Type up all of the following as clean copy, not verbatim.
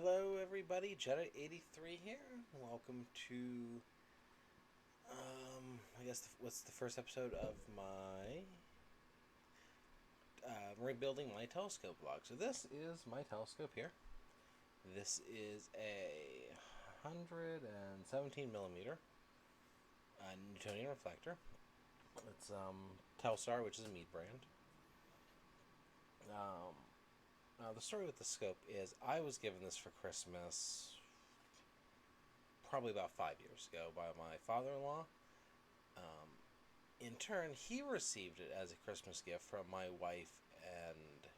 Hello, everybody. Jetta83 here. Welcome to, I guess, what's the first episode of my rebuilding my telescope vlog. So, this is my telescope here. This is a 117 millimeter Newtonian reflector. It's Telstar, which is a Meade brand. Now, the story with the scope is I was given this for Christmas probably about 5 years ago by my father-in-law. In turn, he received it as a Christmas gift from my wife and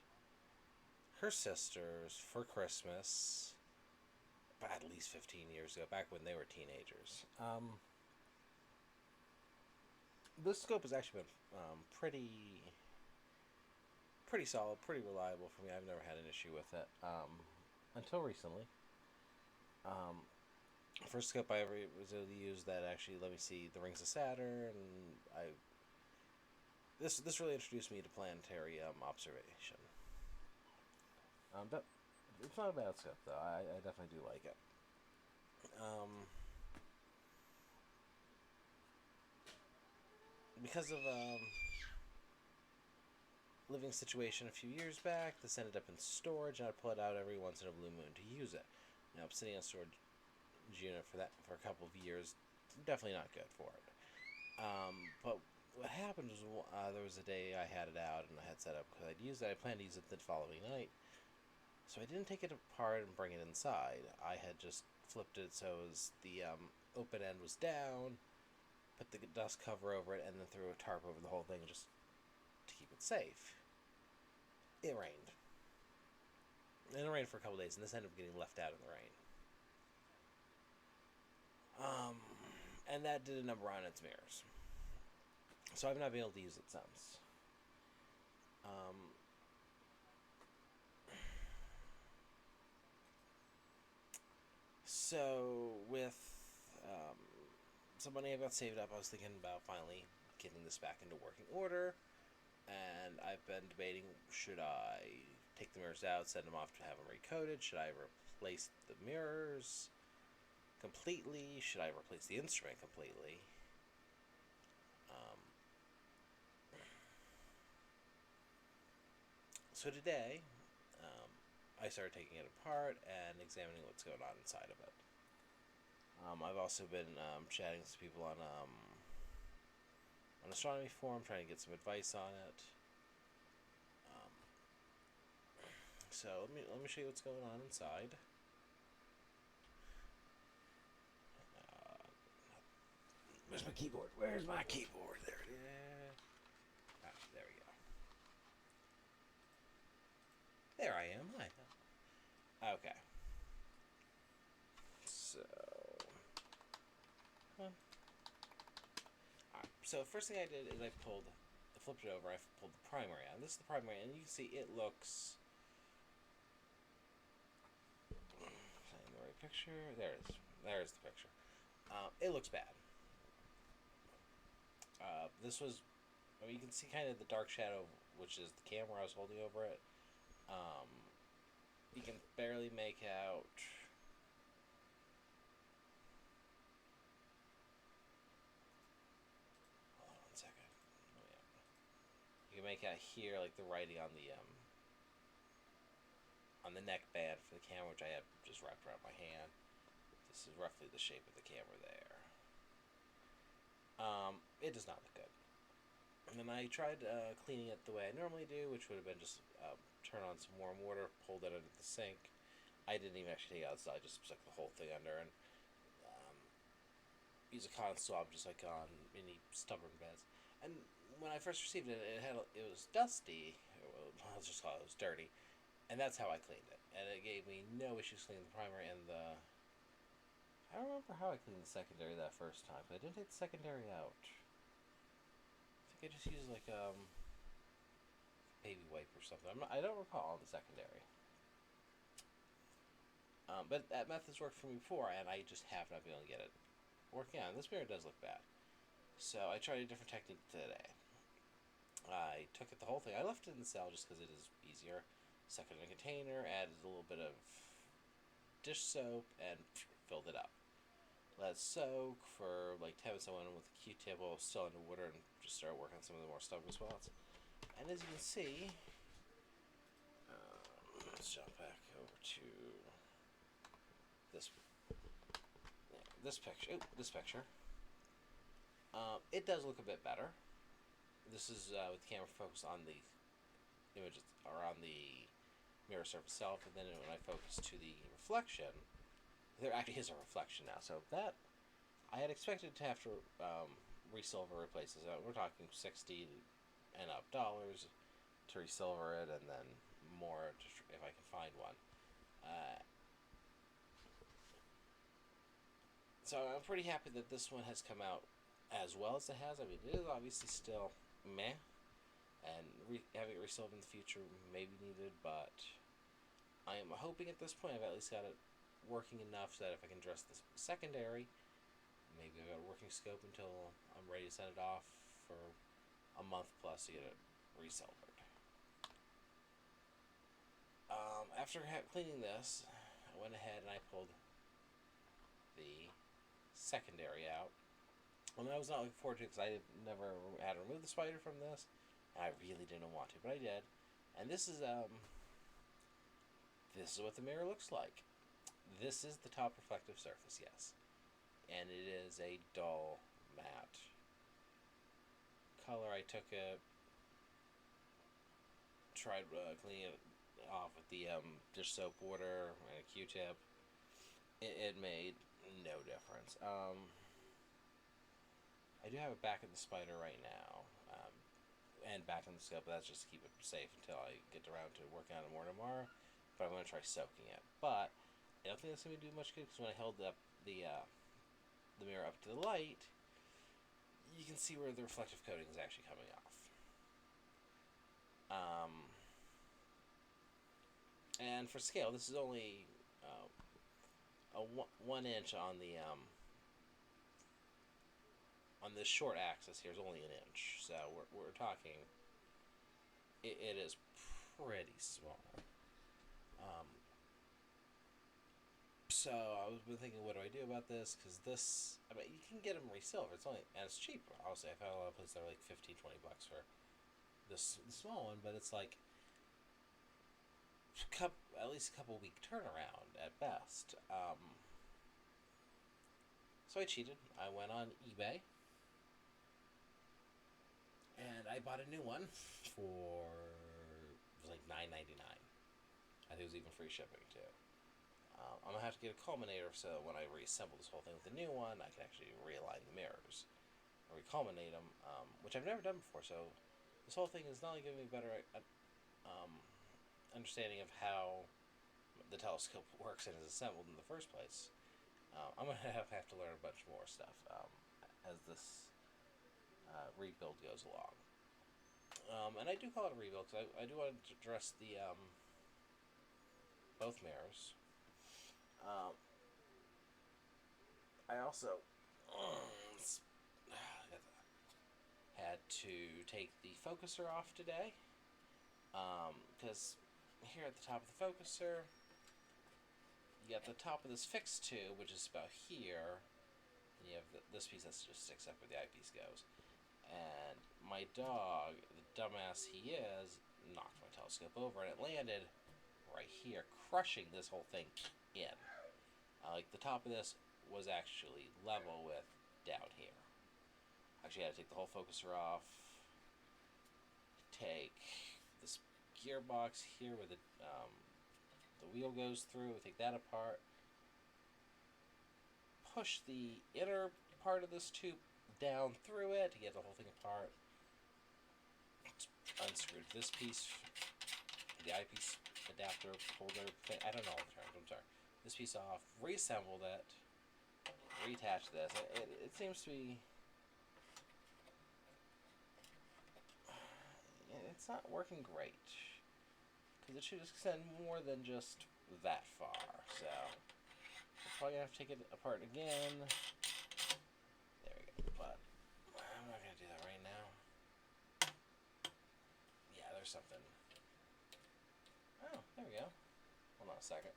her sisters for Christmas at least 15 years ago, back when they were teenagers. This scope has actually been pretty solid, pretty reliable for me. I've never had an issue with it until recently. First scope I ever was able to use that actually let me see the rings of Saturn. This really introduced me to planetary observation. But it's not a bad scope though. I definitely do like it. Because of living situation a few years back, this ended up in storage, and I'd pull it out every once in a blue moon to use it. Now, I'm sitting in a storage unit for a couple of years. Definitely not good for it. But what happened was there was a day I had it out and I had set up because I'd used it. I planned to use it the following night, so I didn't take it apart and bring it inside. I had just flipped it so it was the open end was down, put the dust cover over it, and then threw a tarp over the whole thing just to keep it safe. It rained. And it rained for a couple days, and this ended up getting left out in the rain. And that did a number on its mirrors. So I've not been able to use it since. So with some money I've got saved up, I was thinking about finally getting this back into working order. And I've been debating, should I take the mirrors out, send them off to have them recoated? Should I replace the mirrors completely? Should I replace the instrument completely? So today, I started taking it apart and examining what's going on inside of it. I've also been chatting to people on astronomy forum, trying to get some advice on it. So let me show you what's going on inside. Where's my keyboard? Where's my keyboard? There it is. Ah, there we go. There I am. Hi. Okay. So, alright. So first thing I did is I flipped it over. I pulled the primary out. This is the primary, and you can see it looks. In the right picture. There it is. There's the picture. It looks bad. This was. I mean, you can see kind of the dark shadow, which is the camera I was holding over it. You can barely make out. Hold on 1 second. Oh, yeah. You can make out here like the writing on the neck band for the camera, which I have just wrapped around my hand. This is roughly the shape of the camera there. It does not look good. And then I tried cleaning it the way I normally do, which would have been just turn on some warm water, pulled it under the sink. I didn't even actually take it outside, just stuck the whole thing under and use a cotton swab just like on any stubborn beds. And when I first received it, it was dusty. Well, let's just call it was dirty, and that's how I cleaned it. And it gave me no issues cleaning the primary and the. I don't remember how I cleaned the secondary that first time, but I didn't take the secondary out. I think I just used like baby wipe or something. I don't recall on the secondary. But that method's worked for me before, and I just have not been able to get it working out. And this mirror does look bad. So I tried a different technique today. I took it the whole thing. I left it in the cell just because it is easier. Stuck it in a container, added a little bit of dish soap and filled it up. Let it soak for like 10 minutes. I went in with a Q-tip while still underwater and just started working on some of the more stubborn spots. And as you can see, let's jump back over to this this picture. Ooh, this picture. It does look a bit better. This is with the camera focused on the images or on the mirror surface itself, and then when I focus to the reflection, there actually is a reflection now. So that I had expected to have to resilver replace this. We're talking $60 and up dollars to resilver it, and then more if I can find one. So I'm pretty happy that this one has come out as well as it has. I mean, it is obviously still meh, and having it resolved in the future may be needed, but I am hoping at this point I've at least got it working enough so that if I can address this secondary, maybe I've got a working scope until I'm ready to send it off for a month plus to get it resilvered. After cleaning this, I went ahead and I pulled the secondary out. And I was not looking forward to it because I never had to remove the spider from this, and I really didn't want to, but I did. And this is what the mirror looks like. This is the top reflective surface, yes, and it is a dull matte color. I took it, tried cleaning it off with the dish soap water and a Q-tip. It made no difference. I do have it back in the spider right now, and back in the scope, but that's just to keep it safe until I get around to working on it more tomorrow. But I'm going to try soaking it. But I don't think that's going to do much good because when I held up the mirror up to the light, you can see where the reflective coating is actually coming off. And for scale, this is only a 1 inch on the on this short axis here is only an inch, so we're talking. It is pretty small. So I was been thinking, what do I do about this? Because this, I mean, you can get them resilvered. It's only, and it's cheaper. Obviously, I found a lot of places that are like $15-20 for this the small one, but it's like at least a couple week turnaround at best. So I cheated. I went on eBay and I bought a new one for it was like $9.99. I think it was even free shipping too. I'm gonna have to get a culminator so when I reassemble this whole thing with the new one, I can actually realign the mirrors or reculminate them, which I've never done before. So this whole thing is not only giving me a better understanding of how the telescope works and is assembled in the first place. I'm gonna have to learn a bunch more stuff as this rebuild goes along. And I do call it a rebuild because I do want to address the both mirrors. I also had to take the focuser off today because here at the top of the focuser you got the top of this fixed tube, which is about here, and you have this piece that just sticks up where the eyepiece goes. And my dog, the dumbass he is, knocked my telescope over, and it landed right here, crushing this whole thing in. Like the top of this was actually level with down here. Actually, I had to take the whole focuser off, take this gearbox here where the wheel goes through, take that apart, push the inner part of this tube down through it to get the whole thing apart, unscrewed this piece, the eyepiece adapter holder thing, I don't know all the terms, I'm sorry, this piece off, reassembled it, reattached this. It seems to be, it's not working great because it should extend more than just that far. So I'm probably gonna have to take it apart again. There we go. But I'm not gonna do that right now. Yeah, there's something. Oh, there we go. Hold on a second.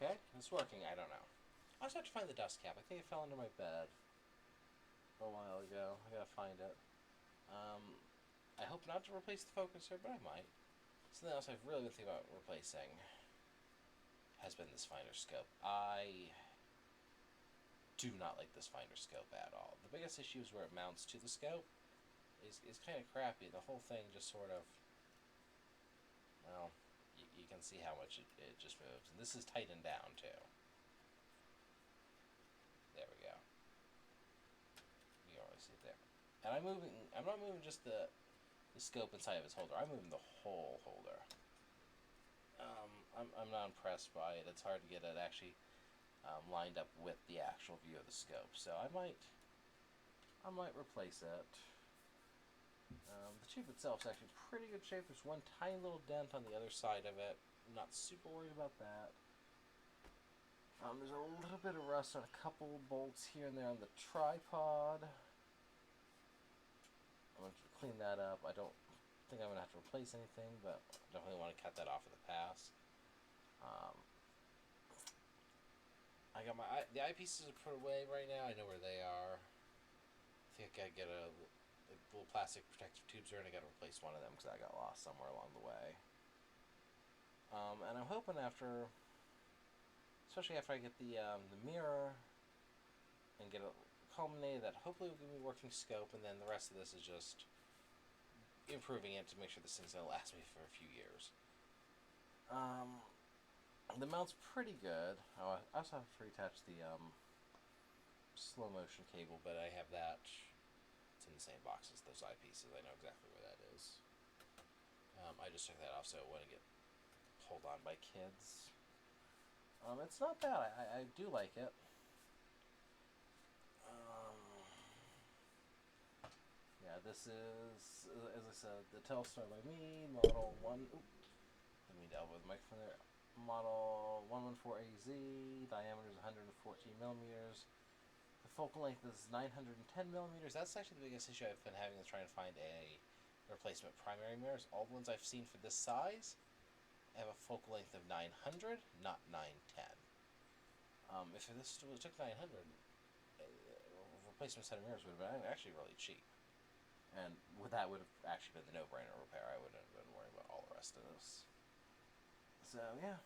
Okay, it's working. I don't know. I also have to find the dust cap. I think it fell under my bed a while ago. I gotta find it. I hope not to replace the focuser, but I might. Something else I've really been thinking about replacing has been this finder scope. I do not like this finder scope at all. The biggest issue is where it mounts to the scope is kind of crappy. The whole thing just sort of, well, you can see how much it just moves. And this is tightened down too. There we go. You can already see it there. And I'm not moving just the scope inside of its holder. I'm moving the whole holder. I'm not impressed by it. It's hard to get it actually lined up with the actual view of the scope. So I might replace it. The tube itself is actually in pretty good shape. There's one tiny little dent on the other side of it. I'm not super worried about that. There's a little bit of rust on a couple bolts here and there on the tripod. I'm going to clean that up. I don't think I'm going to have to replace anything, but definitely want to cut that off at the pass. I got the eyepieces are put away right now. I know where they are. I think I gotta get a little plastic protective tubes there, and I gotta replace one of them because I got lost somewhere along the way. And I'm hoping especially after I get the mirror and get it culminated, that hopefully will give me a working scope, and then the rest of this is just improving it to make sure this thing's gonna last me for a few years. The mount's pretty good. Oh, I also have to reattach the slow motion cable, but I have that. It's in the same box as those eyepieces. I know exactly where that is. I just took that off so it wouldn't get pulled on by kids. It's not bad. I do like it. Yeah, this is, as I said, the Telstar by me, model 1. Didn't mean to elbow the microphone there. Model 114AZ, diameter is 114 millimeters. The focal length is 910 millimeters. That's actually the biggest issue I've been having, is trying to find a replacement primary mirrors. All the ones I've seen for this size have a focal length of 900, not 910. If this took 900, replacement set of mirrors would have been actually really cheap. And that would have actually been the no-brainer repair. I wouldn't have been worrying about all the rest of this. So, yeah.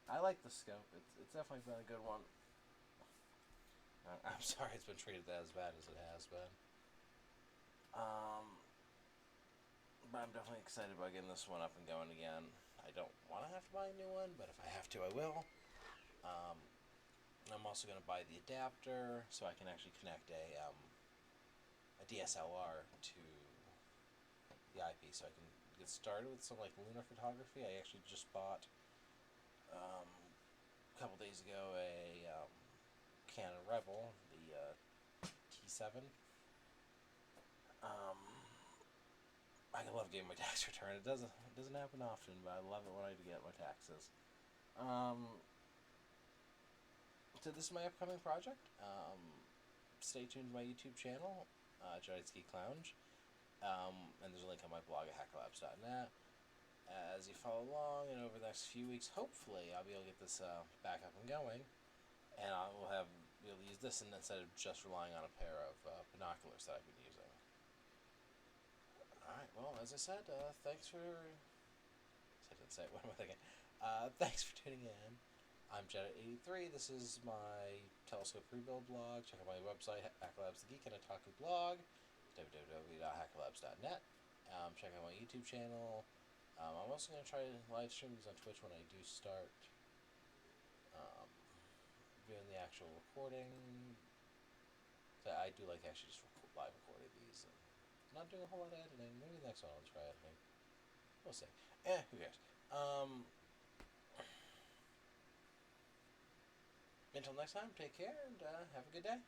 I like the scope. It's definitely been a good one. I'm sorry it's been treated as bad as it has been. But I'm definitely excited about getting this one up and going again. I don't want to have to buy a new one, but if I have to, I will. I'm also going to buy the adapter so I can actually connect a DSLR to the eyepiece, so I can get started with some lunar photography. I actually just bought a couple days ago a Canon Rebel, the T7. I love getting my tax return. It doesn't happen often, but I love it when I get my taxes. So this is my upcoming project. Stay tuned to my YouTube channel, Giant's Geek Lounge. And there's a link on my blog at hacklabs.net. As you follow along, and over the next few weeks, hopefully I'll be able to get this back up and going, and I will be able to use this instead of just relying on a pair of binoculars that I've been using. Alright, well, as I said, thanks for... I didn't say it, what am I thinking? Thanks for tuning in. I'm Jet83. This is my telescope rebuild blog. Check out my website, Hacklabs the Geek, and Otaku blog, www.hacklabs.net. Check out my YouTube channel. I'm also going to try to live stream these on Twitch when I do start doing the actual recording. So I do like actually just live recording these. And not doing a whole lot of editing. Maybe the next one I'll try editing. We'll see. Who cares? Until next time, take care and have a good day.